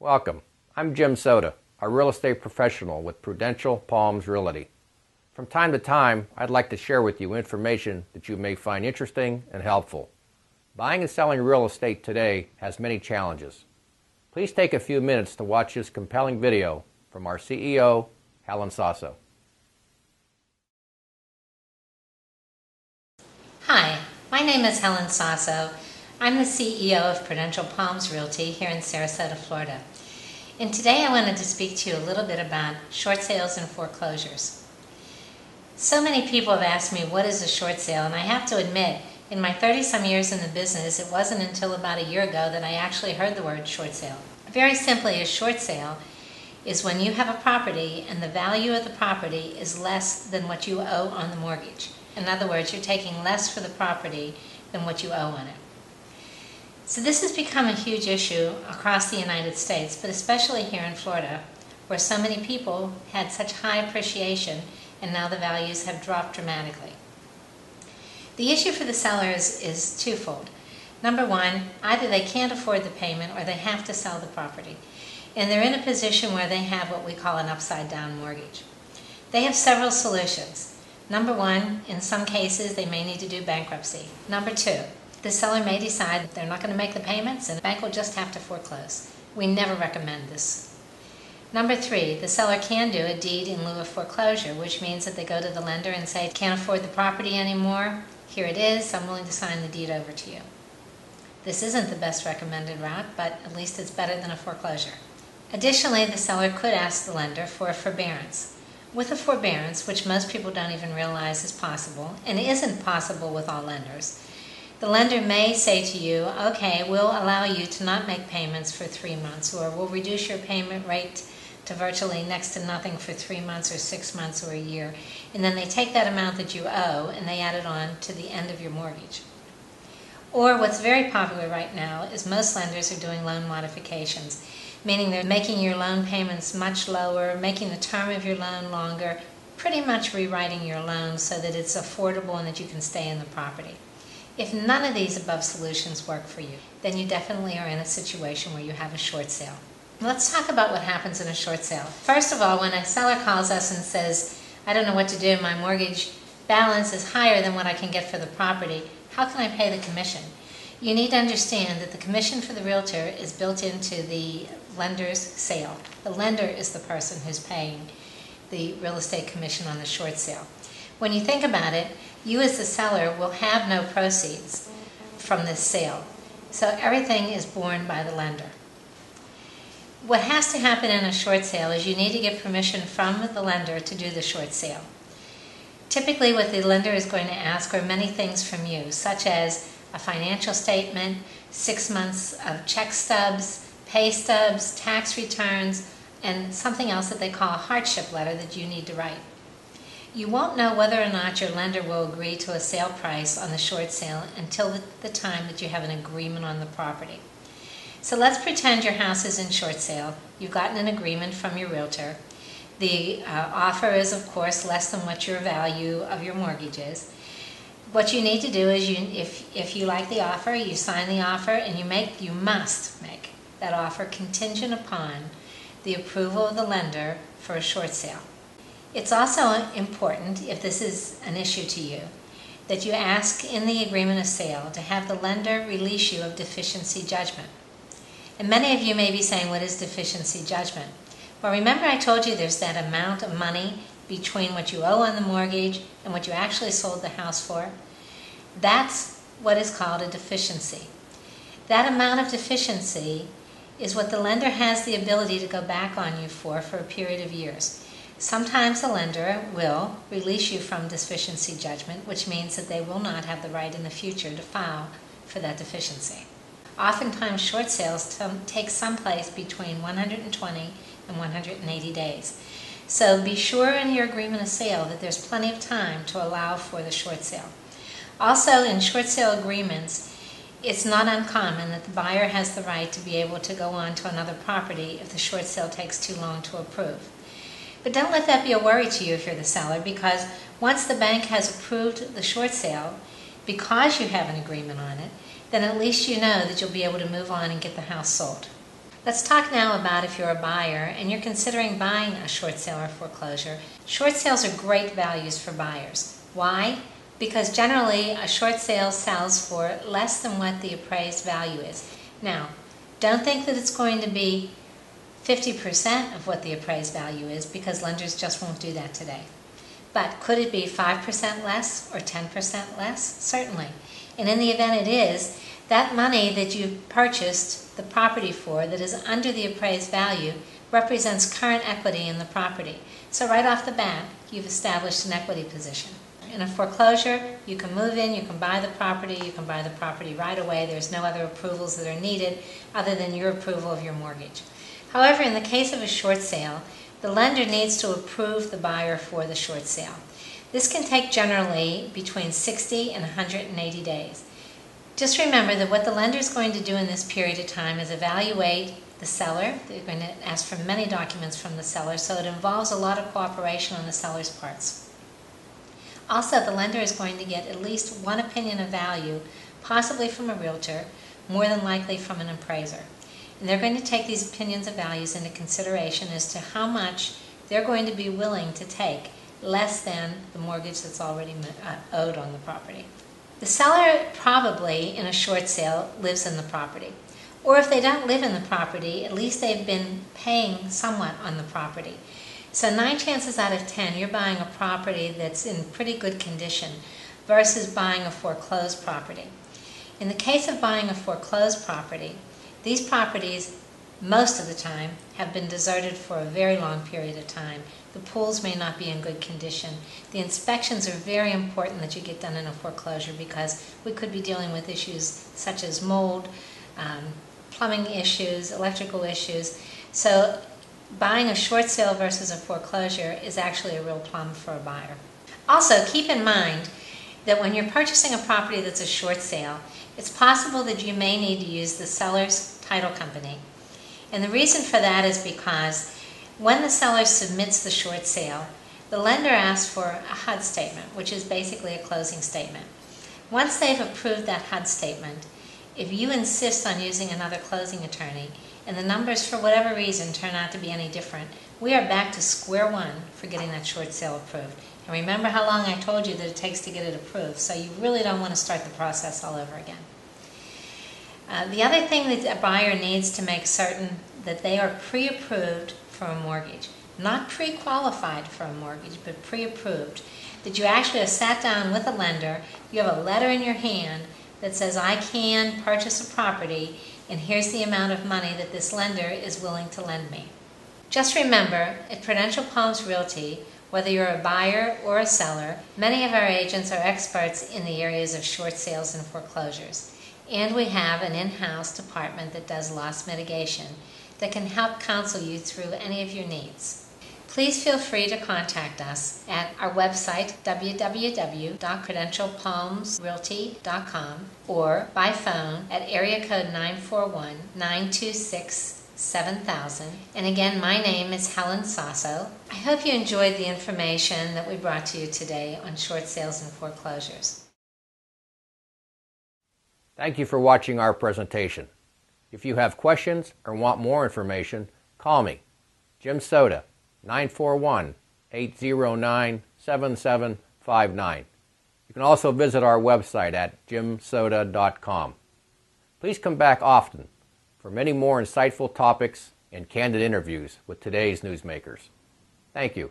Welcome. I'm Jim Soda, a real estate professional with Prudential Palms Realty. From time to time, I'd like to share with you information that you may find interesting and helpful. Buying and selling real estate today has many challenges. Please take a few minutes to watch this compelling video from our CEO, Helen Sasso. Hi, my name is Helen Sasso. I'm the CEO of Prudential Palms Realty here in Sarasota, Florida. And today I wanted to speak to you a little bit about short sales and foreclosures. So many people have asked me what is a short sale, and I have to admit, in my 30-some years in the business, it wasn't until about a year ago that I actually heard the word short sale. Very simply, a short sale is when you have a property and the value of the property is less than what you owe on the mortgage. In other words, you're taking less for the property than what you owe on it. So this has become a huge issue across the United States, but especially here in Florida, where so many people had such high appreciation and now the values have dropped dramatically. The issue for the sellers is twofold. Number one, either they can't afford the payment or they have to sell the property. And they're in a position where they have what we call an upside-down mortgage. They have several solutions. Number one, in some cases, they may need to do bankruptcy. Number two, the seller may decide that they're not going to make the payments and the bank will just have to foreclose. We never recommend this. Number three, the seller can do a deed in lieu of foreclosure, which means that they go to the lender and say, can't afford the property anymore, here it is, I'm willing to sign the deed over to you. This isn't the best recommended route, but at least it's better than a foreclosure. Additionally, the seller could ask the lender for a forbearance. With a forbearance, which most people don't even realize is possible, and isn't possible with all lenders, the lender may say to you, okay, we'll allow you to not make payments for 3 months, or we'll reduce your payment rate to virtually next to nothing for 3 months or 6 months or a year. And then they take that amount that you owe and they add it on to the end of your mortgage. Or what's very popular right now is most lenders are doing loan modifications, meaning they're making your loan payments much lower, making the term of your loan longer, pretty much rewriting your loan so that it's affordable and that you can stay in the property. If none of these above solutions work for you, then you definitely are in a situation where you have a short sale. Let's talk about what happens in a short sale. First of all, when a seller calls us and says, I don't know what to do, my mortgage balance is higher than what I can get for the property, how can I pay the commission? You need to understand that the commission for the realtor is built into the lender's sale. The lender is the person who's paying the real estate commission on the short sale. When you think about it, you as the seller will have no proceeds from this sale. So everything is borne by the lender. What has to happen in a short sale is you need to get permission from the lender to do the short sale. Typically what the lender is going to ask are many things from you, such as a financial statement, 6 months of check stubs, pay stubs, tax returns, and something else that they call a hardship letter that you need to write. You won't know whether or not your lender will agree to a sale price on the short sale until the time that you have an agreement on the property. So let's pretend your house is in short sale. You've gotten an agreement from your realtor. The offer is, of course, less than what your value of your mortgage is. What you need to do is, if you like the offer, you sign the offer, and you must make that offer contingent upon the approval of the lender for a short sale. It's also important, if this is an issue to you, that you ask in the agreement of sale to have the lender release you of deficiency judgment. And many of you may be saying, what is deficiency judgment? Well, remember I told you there's that amount of money between what you owe on the mortgage and what you actually sold the house for? That's what is called a deficiency. That amount of deficiency is what the lender has the ability to go back on you for a period of years. Sometimes the lender will release you from deficiency judgment, which means that they will not have the right in the future to file for that deficiency. Oftentimes short sales take someplace between 120 and 180 days. So be sure in your agreement of sale that there's plenty of time to allow for the short sale. Also, in short sale agreements, it's not uncommon that the buyer has the right to be able to go on to another property if the short sale takes too long to approve. But don't let that be a worry to you if you're the seller, because once the bank has approved the short sale, because you have an agreement on it, then at least you know that you'll be able to move on and get the house sold. Let's talk now about if you're a buyer and you're considering buying a short sale or foreclosure. Short sales are great values for buyers. Why? Because generally a short sale sells for less than what the appraised value is. Now, don't think that it's going to be 50% of what the appraised value is, because lenders just won't do that today. But could it be 5% less or 10% less? Certainly. And in the event it is, that money that you purchased the property for that is under the appraised value represents current equity in the property. So right off the bat, you've established an equity position. In a foreclosure, you can move in, you can buy the property right away. There's no other approvals that are needed other than your approval of your mortgage. However, in the case of a short sale, the lender needs to approve the buyer for the short sale. This can take generally between 60 and 180 days. Just remember that what the lender is going to do in this period of time is evaluate the seller. They're going to ask for many documents from the seller, so it involves a lot of cooperation on the seller's parts. Also, the lender is going to get at least one opinion of value, possibly from a realtor, more than likely from an appraiser. And they're going to take these opinions of values into consideration as to how much they're going to be willing to take, less than the mortgage that's already owed on the property. The seller probably, in a short sale, lives in the property. Or if they don't live in the property, at least they've been paying somewhat on the property. So 9 chances out of 10, you're buying a property that's in pretty good condition versus buying a foreclosed property. In the case of buying a foreclosed property, these properties, most of the time, have been deserted for a very long period of time. The pools may not be in good condition. The inspections are very important that you get done in a foreclosure, because we could be dealing with issues such as mold, plumbing issues, electrical issues. So buying a short sale versus a foreclosure is actually a real plum for a buyer. Also, keep in mind that when you're purchasing a property that's a short sale, it's possible that you may need to use the seller's title company. And the reason for that is because when the seller submits the short sale, the lender asks for a HUD statement, which is basically a closing statement. Once they've approved that HUD statement, if you insist on using another closing attorney, and the numbers for whatever reason turn out to be any different, we are back to square one for getting that short sale approved. And remember how long I told you that it takes to get it approved, so you really don't want to start the process all over again. The other thing that a buyer needs to make certain that they are pre-approved for a mortgage. Not pre-qualified for a mortgage, but pre-approved. That you actually have sat down with a lender, you have a letter in your hand that says, I can purchase a property, and here's the amount of money that this lender is willing to lend me. Just remember, at Prudential Palms Realty, whether you're a buyer or a seller, many of our agents are experts in the areas of short sales and foreclosures. And we have an in-house department that does loss mitigation that can help counsel you through any of your needs. Please feel free to contact us at our website, www.prudentialpalmsrealty.com, or by phone at area code 941-926-7000. And again, my name is Helen Sasso. I hope you enjoyed the information that we brought to you today on short sales and foreclosures. Thank you for watching our presentation. If you have questions or want more information, call me, Jim Soda, 941-809-7759. You can also visit our website at jimsoda.com. Please come back often for many more insightful topics and candid interviews with today's newsmakers. Thank you.